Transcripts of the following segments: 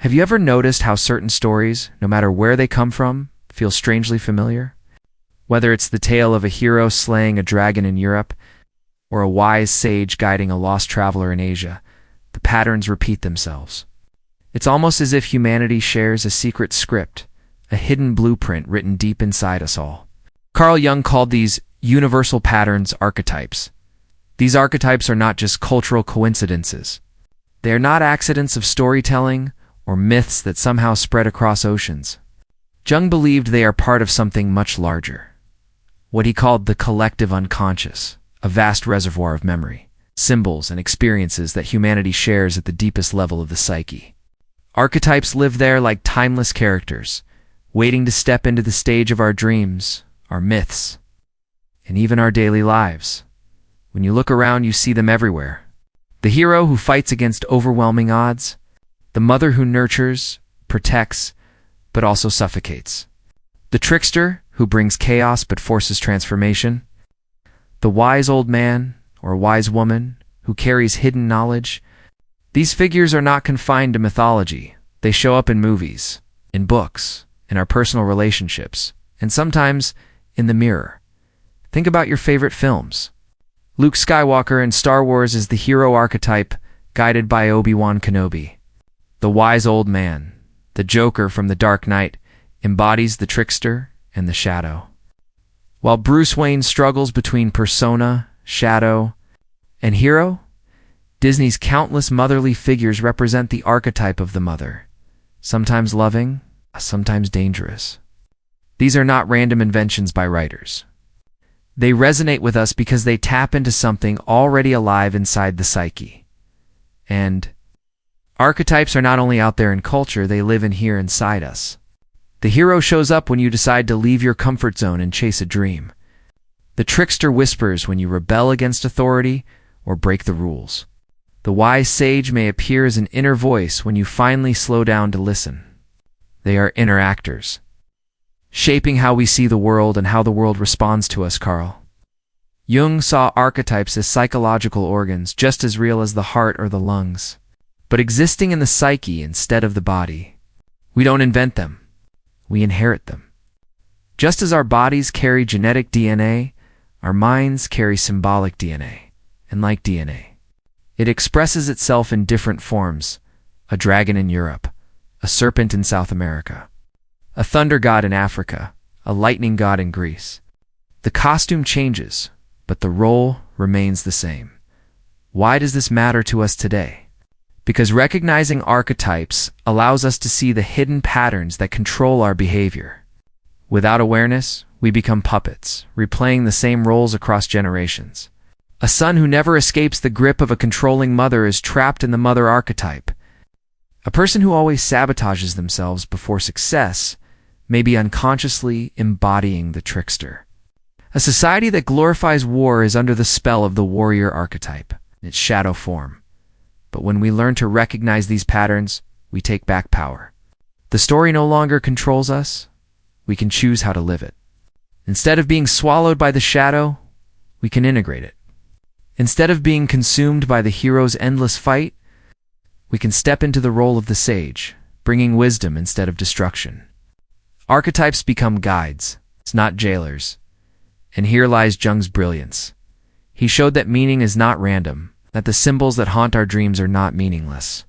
Have you ever noticed how certain stories, no matter where they come from, feel strangely familiar? Whether it's the tale of a hero slaying a dragon in Europe, or a wise sage guiding a lost traveler in Asia, the patterns repeat themselves. It's almost as if humanity shares a secret script, a hidden blueprint written deep inside us all. Carl Jung called these universal patterns archetypes. These archetypes are not just cultural coincidences. They are not accidents of storytelling or myths that somehow spread across oceans. Jung believed they are part of something much larger, what he called the collective unconscious, a vast reservoir of memory, symbols, and experiences that humanity shares at the deepest level of the psyche. Archetypes live there like timeless characters, waiting to step into the stage of our dreams, our myths, and even our daily lives. When you look around, you see them everywhere. The hero who fights against overwhelming odds, the mother who nurtures, protects, but also suffocates. The trickster who brings chaos but forces transformation. The wise old man or wise woman who carries hidden knowledge. These figures are not confined to mythology. They show up in movies, in books, in our personal relationships, and sometimes in the mirror. Think about your favorite films. Luke Skywalker in Star Wars is the hero archetype, guided by Obi-Wan Kenobi. The wise old man, the Joker from The Dark Knight, embodies the trickster and the shadow. While Bruce Wayne struggles between persona, shadow, and hero, Disney's countless motherly figures represent the archetype of the mother, sometimes loving, sometimes dangerous. These are not random inventions by writers. They resonate with us because they tap into something already alive inside the psyche. And archetypes are not only out there in culture, they live in here inside us. The hero shows up when you decide to leave your comfort zone and chase a dream. The trickster whispers when you rebel against authority or break the rules. The wise sage may appear as an inner voice when you finally slow down to listen. They are inner actors, shaping how we see the world and how the world responds to us, Carl. Jung saw archetypes as psychological organs just as real as the heart or the lungs, but existing in the psyche instead of the body. We don't invent them. We inherit them. Just as our bodies carry genetic DNA, our minds carry symbolic DNA, and like DNA, it expresses itself in different forms: a dragon in Europe, a serpent in South America, a thunder god in Africa, a lightning god in Greece. The costume changes, but the role remains the same. Why does this matter to us today? Because recognizing archetypes allows us to see the hidden patterns that control our behavior. Without awareness, we become puppets, replaying the same roles across generations. A son who never escapes the grip of a controlling mother is trapped in the mother archetype. A person who always sabotages themselves before success may be unconsciously embodying the trickster. A society that glorifies war is under the spell of the warrior archetype, its shadow form. But when we learn to recognize these patterns, we take back power. The story no longer controls us. We can choose how to live it. Instead of being swallowed by the shadow, we can integrate it. Instead of being consumed by the hero's endless fight, we can step into the role of the sage, bringing wisdom instead of destruction. Archetypes become guides, it's not jailers. And here lies Jung's brilliance. He showed that meaning is not random, that the symbols that haunt our dreams are not meaningless.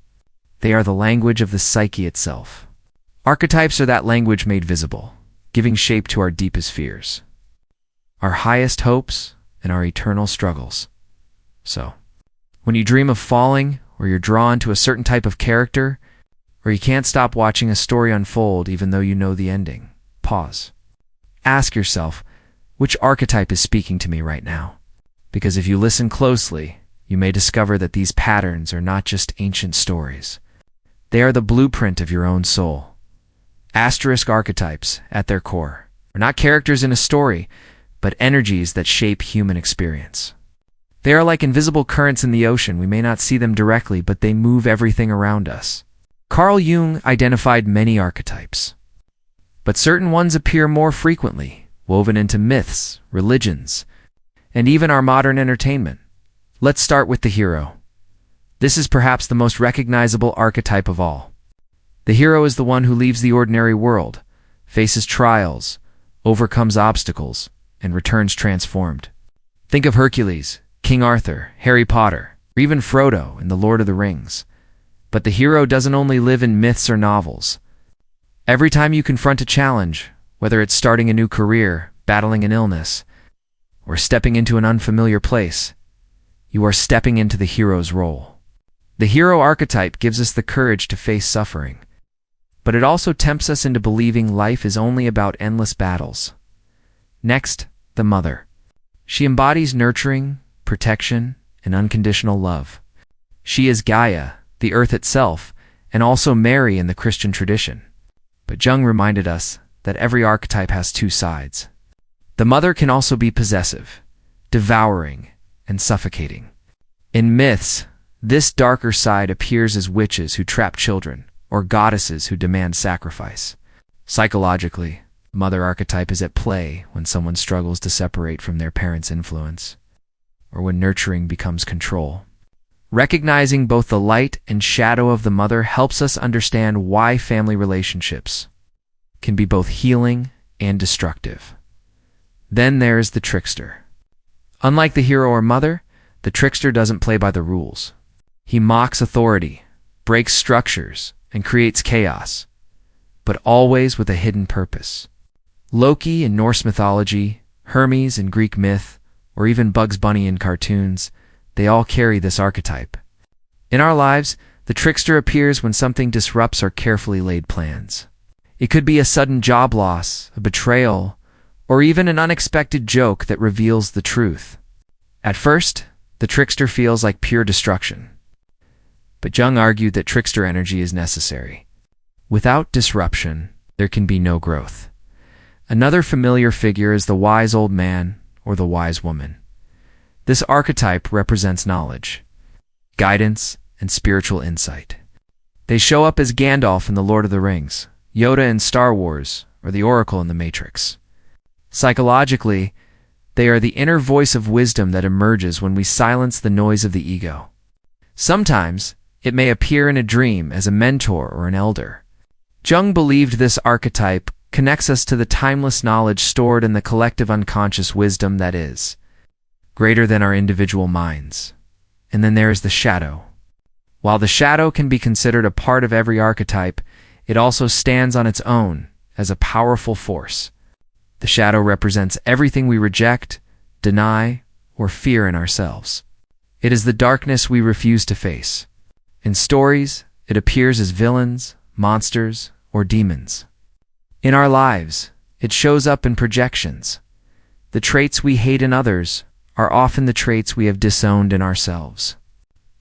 They are the language of the psyche itself. Archetypes are that language made visible, giving shape to our deepest fears, our highest hopes, and our eternal struggles. So, when you dream of falling, or you're drawn to a certain type of character, or you can't stop watching a story unfold even though you know the ending, pause. Ask yourself, which archetype is speaking to me right now? Because if you listen closely, you may discover that these patterns are not just ancient stories. They are the blueprint of your own soul. Asterisk archetypes, at their core, are not characters in a story, but energies that shape human experience. They are like invisible currents in the ocean. We may not see them directly, but they move everything around us. Carl Jung identified many archetypes, but certain ones appear more frequently, woven into myths, religions, and even our modern entertainment. Let's start with the hero. This is perhaps the most recognizable archetype of all. The hero is the one who leaves the ordinary world, faces trials, overcomes obstacles, and returns transformed. Think of Hercules, King Arthur, Harry Potter, or even Frodo in The Lord of the Rings. But the hero doesn't only live in myths or novels. Every time you confront a challenge, whether it's starting a new career, battling an illness, or stepping into an unfamiliar place, you are stepping into the hero's role. The hero archetype gives us the courage to face suffering, but it also tempts us into believing life is only about endless battles. Next, the mother. She embodies nurturing, protection, and unconditional love. She is Gaia, the earth itself, and also Mary in the Christian tradition. But Jung reminded us that every archetype has two sides. The mother can also be possessive, devouring, and suffocating. In myths, this darker side appears as witches who trap children, or goddesses who demand sacrifice. Psychologically, mother archetype is at play when someone struggles to separate from their parents' influence, or when nurturing becomes control. Recognizing both the light and shadow of the mother helps us understand why family relationships can be both healing and destructive. Then there's the trickster. Unlike the hero or mother, the trickster doesn't play by the rules. He mocks authority, breaks structures, and creates chaos, but always with a hidden purpose. Loki in Norse mythology, Hermes in Greek myth, or even Bugs Bunny in cartoons, they all carry this archetype. In our lives, the trickster appears when something disrupts our carefully laid plans. It could be a sudden job loss, a betrayal, or even an unexpected joke that reveals the truth. At first, the trickster feels like pure destruction. But Jung argued that trickster energy is necessary. Without disruption, there can be no growth. Another familiar figure is the wise old man or the wise woman. This archetype represents knowledge, guidance, and spiritual insight. They show up as Gandalf in The Lord of the Rings, Yoda in Star Wars, or the Oracle in The Matrix. Psychologically, they are the inner voice of wisdom that emerges when we silence the noise of the ego. Sometimes, it may appear in a dream as a mentor or an elder. Jung believed this archetype connects us to the timeless knowledge stored in the collective unconscious wisdom that is greater than our individual minds. And then there is the shadow. While the shadow can be considered a part of every archetype, it also stands on its own as a powerful force. The shadow represents everything we reject, deny, or fear in ourselves. It is the darkness we refuse to face. In stories, it appears as villains, monsters, or demons. In our lives, it shows up in projections. The traits we hate in others are often the traits we have disowned in ourselves.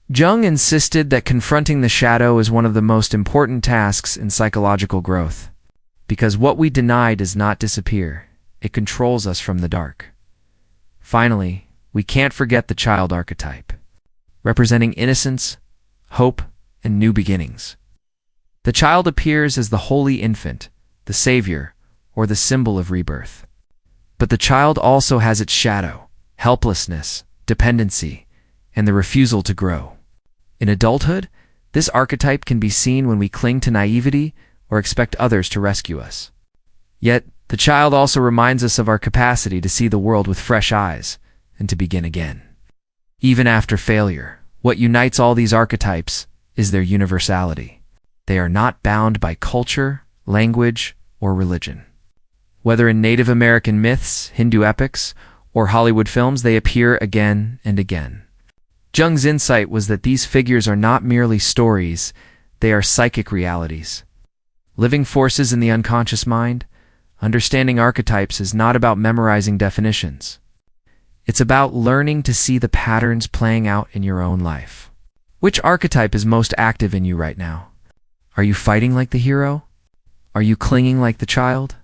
Jung insisted that confronting the shadow is one of the most important tasks in psychological growth, because what we deny does not disappear. It controls us from the dark. Finally, we can't forget the child archetype, representing innocence, hope, and new beginnings. The child appears as the holy infant, the savior, or the symbol of rebirth. But the child also has its shadow, helplessness, dependency, and the refusal to grow. In adulthood, this archetype can be seen when we cling to naivety or expect others to rescue us. Yet, the child also reminds us of our capacity to see the world with fresh eyes and to begin again. Even after failure, what unites all these archetypes is their universality. They are not bound by culture, language, or religion. Whether in Native American myths, Hindu epics, or Hollywood films, they appear again and again. Jung's insight was that these figures are not merely stories, they are psychic realities. Living forces in the unconscious mind. Understanding archetypes is not about memorizing definitions. It's about learning to see the patterns playing out in your own life. Which archetype is most active in you right now? Are you fighting like the hero? Are you clinging like the child?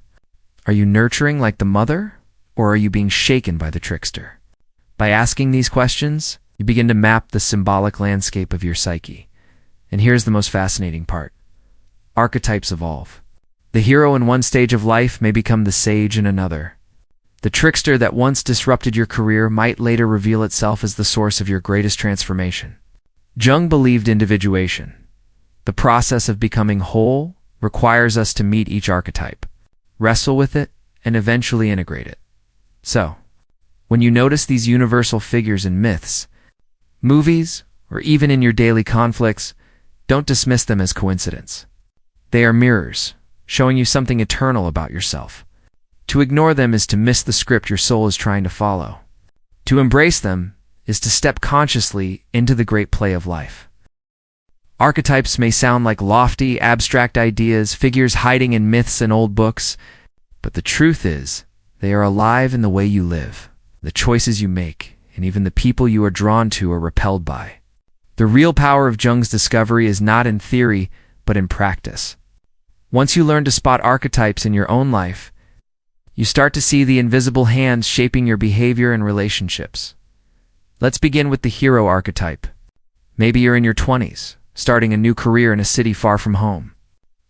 Are you nurturing like the mother? Or are you being shaken by the trickster? By asking these questions, you begin to map the symbolic landscape of your psyche. And here's the most fascinating part. Archetypes evolve. The hero in one stage of life may become the sage in another. The trickster that once disrupted your career might later reveal itself as the source of your greatest transformation. Jung believed individuation. The process of becoming whole requires us to meet each archetype, wrestle with it, and eventually integrate it. So, when you notice these universal figures in myths, movies, or even in your daily conflicts, don't dismiss them as coincidence. They are mirrors, showing you something eternal about yourself. To ignore them is to miss the script your soul is trying to follow. To embrace them is to step consciously into the great play of life. Archetypes may sound like lofty, abstract ideas, figures hiding in myths and old books, but the truth is, they are alive in the way you live, the choices you make, and even the people you are drawn to or repelled by. The real power of Jung's discovery is not in theory, but in practice. Once you learn to spot archetypes in your own life, you start to see the invisible hands shaping your behavior and relationships. Let's begin with the hero archetype. Maybe you're in your 20s, starting a new career in a city far from home.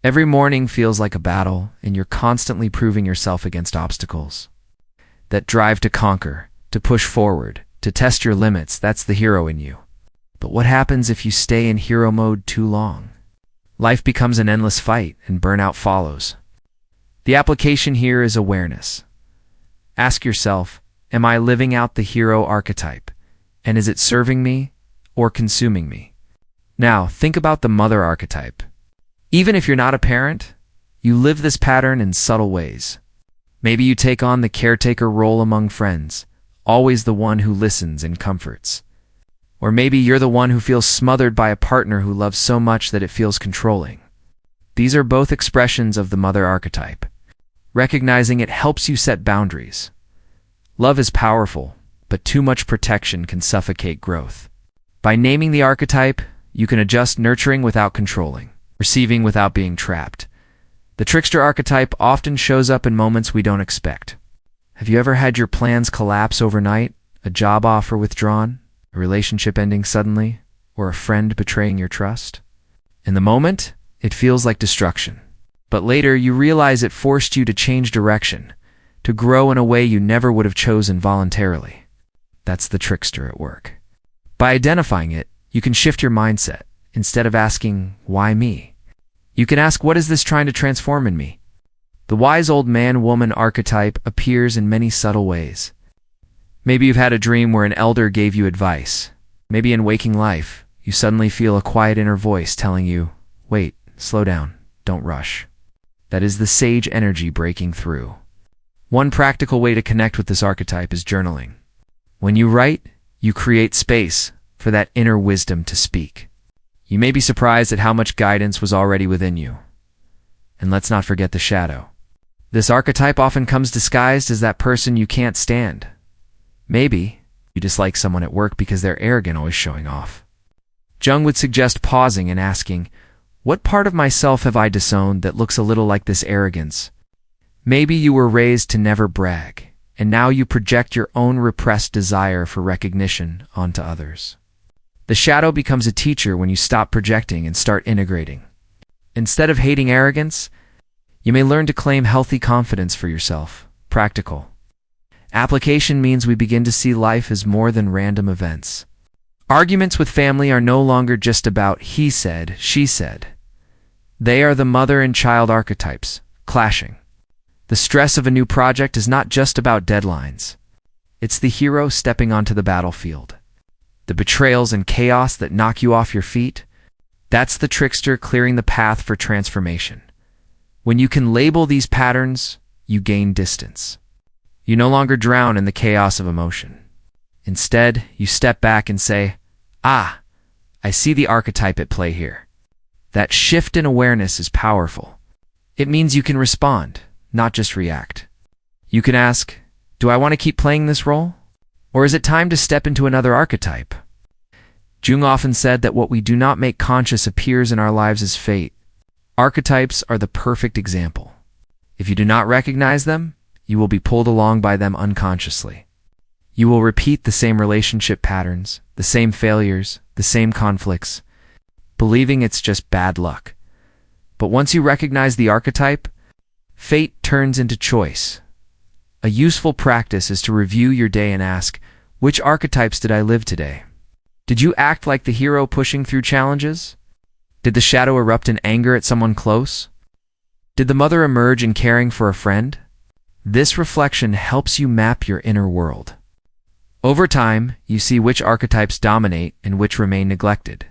Every morning feels like a battle, and you're constantly proving yourself against obstacles. That drive to conquer, to push forward, to test your limits, that's the hero in you. But what happens if you stay in hero mode too long? Life becomes an endless fight, and burnout follows. The application here is awareness. Ask yourself, am I living out the hero archetype? And is it serving me or consuming me? Now, think about the mother archetype. Even if you're not a parent, you live this pattern in subtle ways. Maybe you take on the caretaker role among friends, always the one who listens and comforts. Or maybe you're the one who feels smothered by a partner who loves so much that it feels controlling. These are both expressions of the mother archetype. Recognizing it helps you set boundaries. Love is powerful, but too much protection can suffocate growth. By naming the archetype, you can adjust nurturing without controlling, receiving without being trapped. The trickster archetype often shows up in moments we don't expect. Have you ever had your plans collapse overnight, a job offer withdrawn, a relationship ending suddenly, or a friend betraying your trust? In the moment, it feels like destruction. But later, you realize it forced you to change direction, to grow in a way you never would have chosen voluntarily. That's the trickster at work. By identifying it, you can shift your mindset. Instead of asking, why me? You can ask, what is this trying to transform in me? The wise old man-woman archetype appears in many subtle ways. Maybe you've had a dream where an elder gave you advice. Maybe in waking life, you suddenly feel a quiet inner voice telling you, wait, slow down, don't rush. That is the sage energy breaking through. One practical way to connect with this archetype is journaling. When you write, you create space for that inner wisdom to speak. You may be surprised at how much guidance was already within you. And let's not forget the shadow. This archetype often comes disguised as that person you can't stand. Maybe you dislike someone at work because they're arrogant, always showing off. Jung would suggest pausing and asking, what part of myself have I disowned that looks a little like this arrogance? Maybe you were raised to never brag, and now you project your own repressed desire for recognition onto others. The shadow becomes a teacher when you stop projecting and start integrating. Instead of hating arrogance, you may learn to claim healthy confidence for yourself. Practical. Application means we begin to see life as more than random events. Arguments with family are no longer just about he said, she said. They are the mother and child archetypes, clashing. The stress of a new project is not just about deadlines. It's the hero stepping onto the battlefield. The betrayals and chaos that knock you off your feet, that's the trickster clearing the path for transformation. When you can label these patterns, you gain distance. You no longer drown in the chaos of emotion. Instead, you step back and say, I see the archetype at play here. That shift in awareness is powerful. It means you can respond, not just react. You can ask, do I want to keep playing this role? Or is it time to step into another archetype? Jung often said that what we do not make conscious appears in our lives as fate. Archetypes are the perfect example. If you do not recognize them, you will be pulled along by them unconsciously. You will repeat the same relationship patterns, the same failures, the same conflicts, believing it's just bad luck. But once you recognize the archetype, fate turns into choice. A useful practice is to review your day and ask, which archetypes did I live today? Did you act like the hero pushing through challenges? Did the shadow erupt in anger at someone close? Did the mother emerge in caring for a friend? This reflection helps you map your inner world. Over time, you see which archetypes dominate and which remain neglected.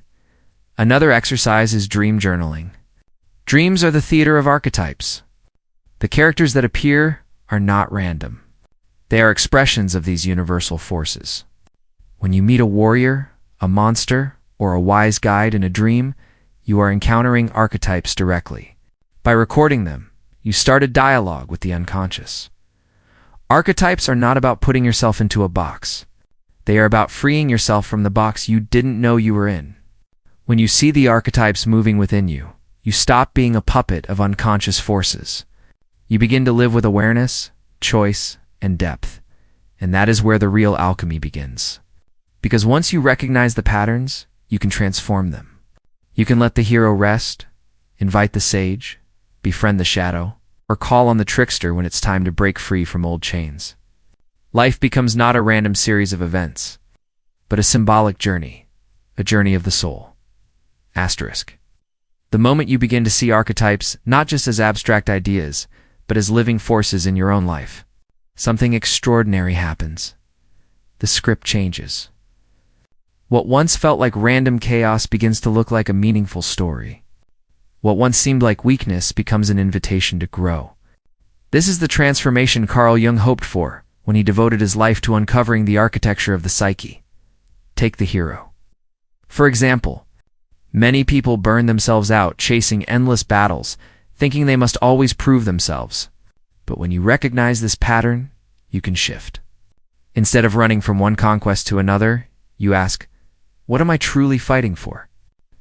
Another exercise is dream journaling. Dreams are the theater of archetypes. The characters that appear are not random. They are expressions of these universal forces. When you meet a warrior, a monster, or a wise guide in a dream, you are encountering archetypes directly. By recording them, you start a dialogue with the unconscious. Archetypes are not about putting yourself into a box. They are about freeing yourself from the box you didn't know you were in. When you see the archetypes moving within you, you stop being a puppet of unconscious forces. You begin to live with awareness, choice, and depth. And that is where the real alchemy begins. Because once you recognize the patterns, you can transform them. You can let the hero rest, invite the sage, befriend the shadow, or call on the trickster when it's time to break free from old chains. Life becomes not a random series of events, but a symbolic journey, a journey of the soul. Asterisk. The moment you begin to see archetypes not just as abstract ideas, but as living forces in your own life, something extraordinary happens. The script changes. What once felt like random chaos begins to look like a meaningful story. What once seemed like weakness becomes an invitation to grow. This is the transformation Carl Jung hoped for when he devoted his life to uncovering the architecture of the psyche. Take the hero. For example, many people burn themselves out chasing endless battles, thinking they must always prove themselves. But when you recognize this pattern, you can shift. Instead of running from one conquest to another, you ask, what am I truly fighting for?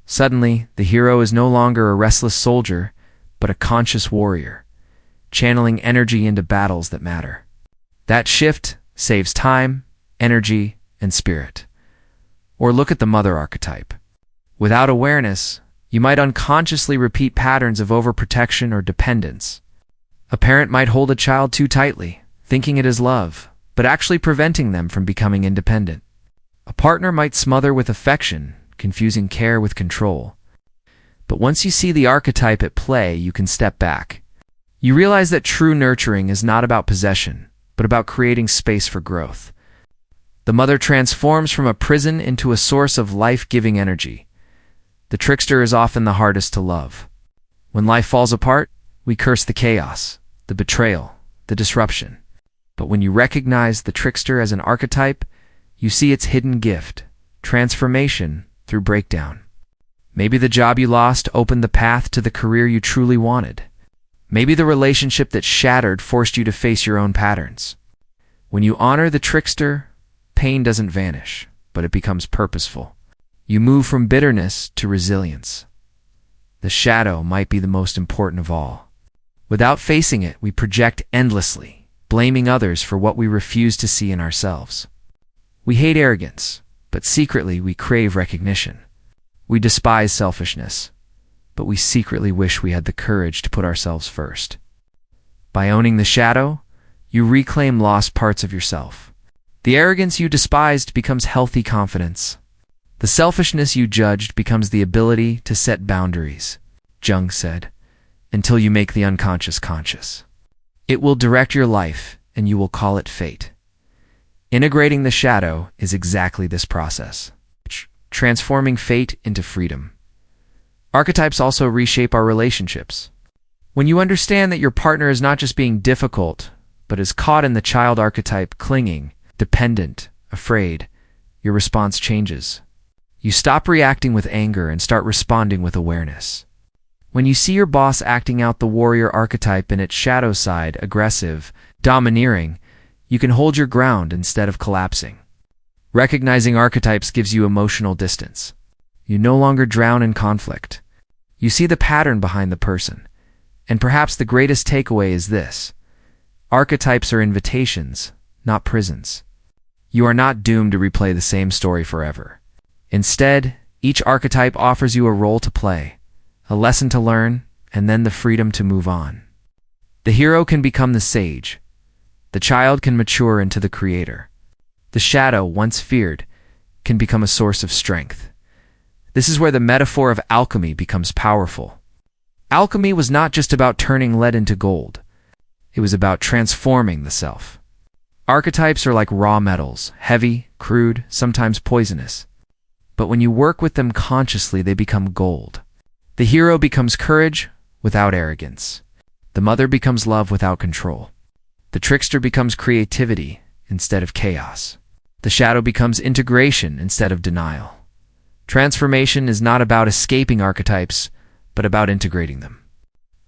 Suddenly, the hero is no longer a restless soldier, but a conscious warrior, channeling energy into battles that matter. That shift saves time, energy, and spirit. Or look at the mother archetype. Without awareness, you might unconsciously repeat patterns of overprotection or dependence. A parent might hold a child too tightly, thinking it is love, but actually preventing them from becoming independent. A partner might smother with affection, confusing care with control. But once you see the archetype at play, you can step back. You realize that true nurturing is not about possession, but about creating space for growth. The mother transforms from a prison into a source of life-giving energy. The trickster is often the hardest to love. When life falls apart, we curse the chaos, the betrayal, the disruption. But when you recognize the trickster as an archetype, you see its hidden gift, transformation through breakdown. Maybe the job you lost opened the path to the career you truly wanted. Maybe the relationship that shattered forced you to face your own patterns. When you honor the trickster, pain doesn't vanish, but it becomes purposeful. You move from bitterness to resilience. The shadow might be the most important of all. Without facing it, we project endlessly, blaming others for what we refuse to see in ourselves. We hate arrogance, but secretly we crave recognition. We despise selfishness, but we secretly wish we had the courage to put ourselves first. By owning the shadow, you reclaim lost parts of yourself. The arrogance you despised becomes healthy confidence. The selfishness you judged becomes the ability to set boundaries, Jung said, until you make the unconscious conscious. It will direct your life, and you will call it fate. Integrating the shadow is exactly this process, transforming fate into freedom. Archetypes also reshape our relationships. When you understand that your partner is not just being difficult, but is caught in the child archetype, clinging, dependent, afraid, your response changes. You stop reacting with anger and start responding with awareness. When you see your boss acting out the warrior archetype in its shadow side, aggressive, domineering, you can hold your ground instead of collapsing. Recognizing archetypes gives you emotional distance. You no longer drown in conflict. You see the pattern behind the person. And perhaps the greatest takeaway is this: archetypes are invitations, not prisons. You are not doomed to replay the same story forever. Instead, each archetype offers you a role to play, a lesson to learn, and then the freedom to move on. The hero can become the sage. The child can mature into the creator. The shadow, once feared, can become a source of strength. This is where the metaphor of alchemy becomes powerful. Alchemy was not just about turning lead into gold. It was about transforming the self. Archetypes are like raw metals, heavy, crude, sometimes poisonous. But when you work with them consciously, they become gold. The hero becomes courage without arrogance. The mother becomes love without control. The trickster becomes creativity instead of chaos. The shadow becomes integration instead of denial. Transformation is not about escaping archetypes, but about integrating them.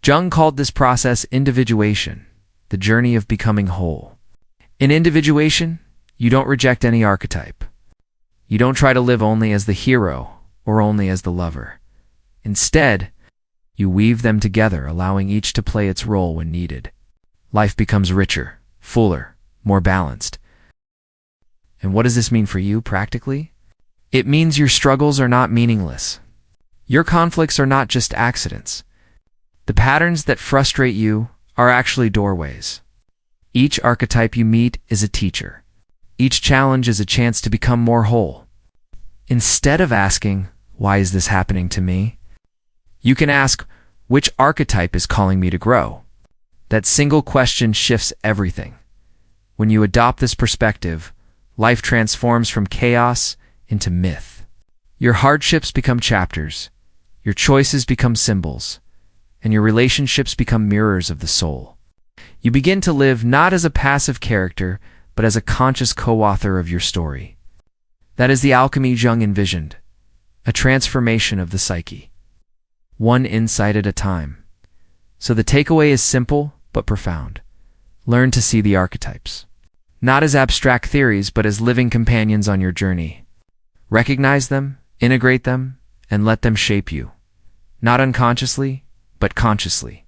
Jung called this process individuation, the journey of becoming whole. In individuation, you don't reject any archetype. You don't try to live only as the hero or only as the lover. Instead, you weave them together, allowing each to play its role when needed. Life becomes richer, fuller, more balanced. And what does this mean for you practically? It means your struggles are not meaningless. Your conflicts are not just accidents. The patterns that frustrate you are actually doorways. Each archetype you meet is a teacher. Each challenge is a chance to become more whole. Instead of asking, "Why is this happening to me?" you can ask, "Which archetype is calling me to grow?" That single question shifts everything. When you adopt this perspective, life transforms from chaos into myth. Your hardships become chapters, your choices become symbols, and your relationships become mirrors of the soul. You begin to live not as a passive character, but as a conscious co-author of your story. That is the alchemy Jung envisioned, a transformation of the psyche. One insight at a time. So the takeaway is simple but profound. Learn to see the archetypes, not as abstract theories, but as living companions on your journey. Recognize them, integrate them, and let them shape you. Not unconsciously, but consciously.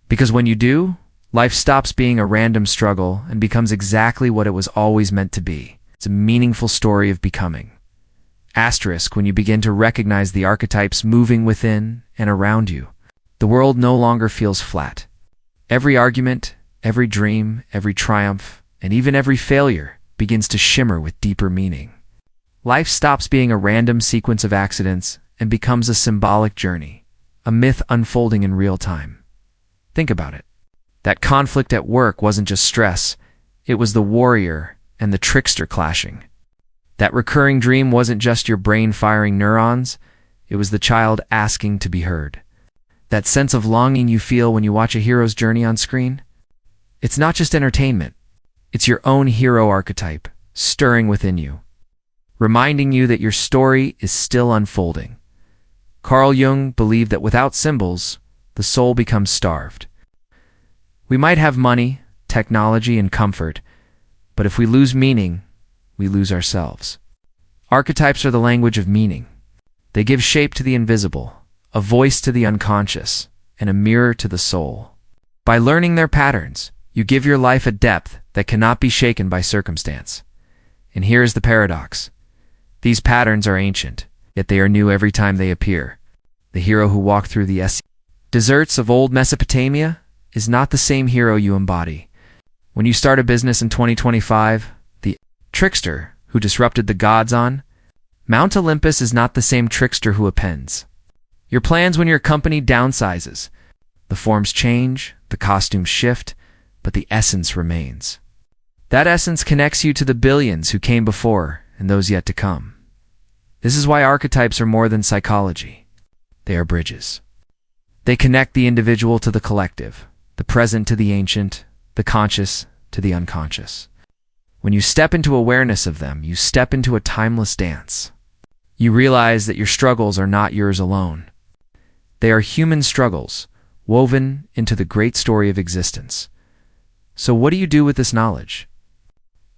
Because when you do, life stops being a random struggle and becomes exactly what it was always meant to be. It's a meaningful story of becoming. Asterisk, when you begin to recognize the archetypes moving within and around you, the world no longer feels flat. Every argument, every dream, every triumph, and even every failure begins to shimmer with deeper meaning. Life stops being a random sequence of accidents and becomes a symbolic journey, a myth unfolding in real time. Think about it. That conflict at work wasn't just stress, it was the warrior and the trickster clashing. That recurring dream wasn't just your brain firing neurons, it was the child asking to be heard. That sense of longing you feel when you watch a hero's journey on screen? It's not just entertainment, it's your own hero archetype, stirring within you, reminding you that your story is still unfolding. Carl Jung believed that without symbols, the soul becomes starved. We might have money, technology, and comfort, but if we lose meaning, we lose ourselves. Archetypes are the language of meaning. They give shape to the invisible, a voice to the unconscious, and a mirror to the soul. By learning their patterns, you give your life a depth that cannot be shaken by circumstance. And here is the paradox. These patterns are ancient, yet they are new every time they appear. The hero who walked through the deserts of old Mesopotamia is not the same hero you embody. When you start a business in 2025, the trickster who disrupted the gods on Mount Olympus is not the same trickster who appends. Your plans when your company downsizes. The forms change, the costumes shift, but the essence remains. That essence connects you to the billions who came before and those yet to come. This is why archetypes are more than psychology. They are bridges. They connect the individual to the collective, the present to the ancient, the conscious to the unconscious. When you step into awareness of them, you step into a timeless dance. You realize that your struggles are not yours alone. They are human struggles, woven into the great story of existence. So what do you do with this knowledge?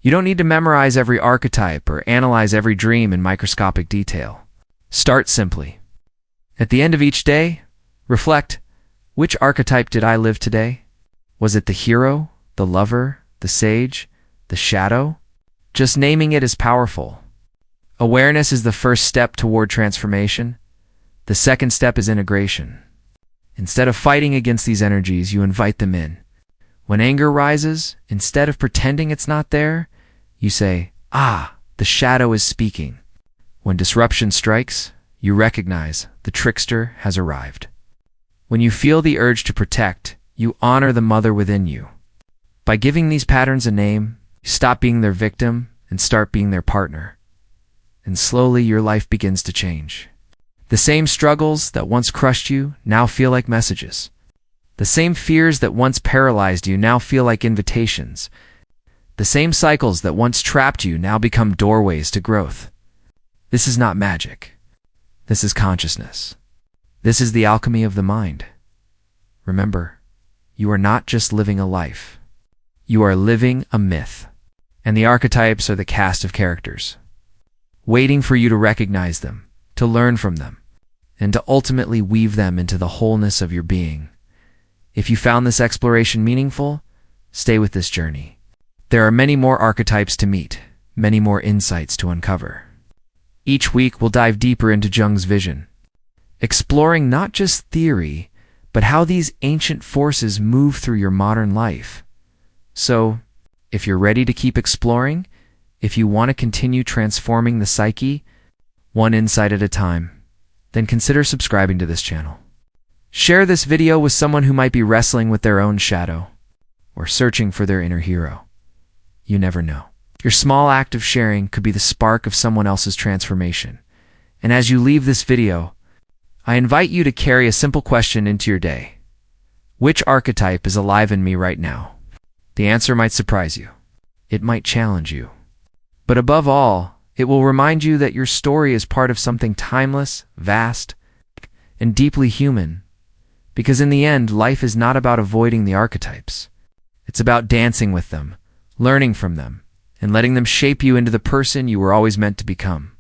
You don't need to memorize every archetype or analyze every dream in microscopic detail. Start simply. At the end of each day, reflect, which archetype did I live today? Was it the hero, the lover, the sage, the shadow? Just naming it is powerful. Awareness is the first step toward transformation. The second step is integration. Instead of fighting against these energies, you invite them in. When anger rises, instead of pretending it's not there, you say, "Ah, the shadow is speaking." When disruption strikes, you recognize the trickster has arrived. When you feel the urge to protect, you honor the mother within you. By giving these patterns a name, you stop being their victim and start being their partner. And slowly your life begins to change. The same struggles that once crushed you now feel like messages. The same fears that once paralyzed you now feel like invitations. The same cycles that once trapped you now become doorways to growth. This is not magic. This is consciousness. This is the alchemy of the mind. Remember, you are not just living a life. You are living a myth. And the archetypes are the cast of characters, waiting for you to recognize them, to learn from them, and to ultimately weave them into the wholeness of your being. If you found this exploration meaningful, stay with this journey. There are many more archetypes to meet, many more insights to uncover. Each week we'll dive deeper into Jung's vision, exploring not just theory, but how these ancient forces move through your modern life. So, if you're ready to keep exploring, if you want to continue transforming the psyche, one insight at a time, then consider subscribing to this channel. Share this video with someone who might be wrestling with their own shadow or searching for their inner hero. You never know. Your small act of sharing could be the spark of someone else's transformation. And as you leave this video, I invite you to carry a simple question into your day. Which archetype is alive in me right now? The answer might surprise you. It might challenge you. But above all, it will remind you that your story is part of something timeless, vast, and deeply human. Because in the end, life is not about avoiding the archetypes. It's about dancing with them, learning from them, and letting them shape you into the person you were always meant to become.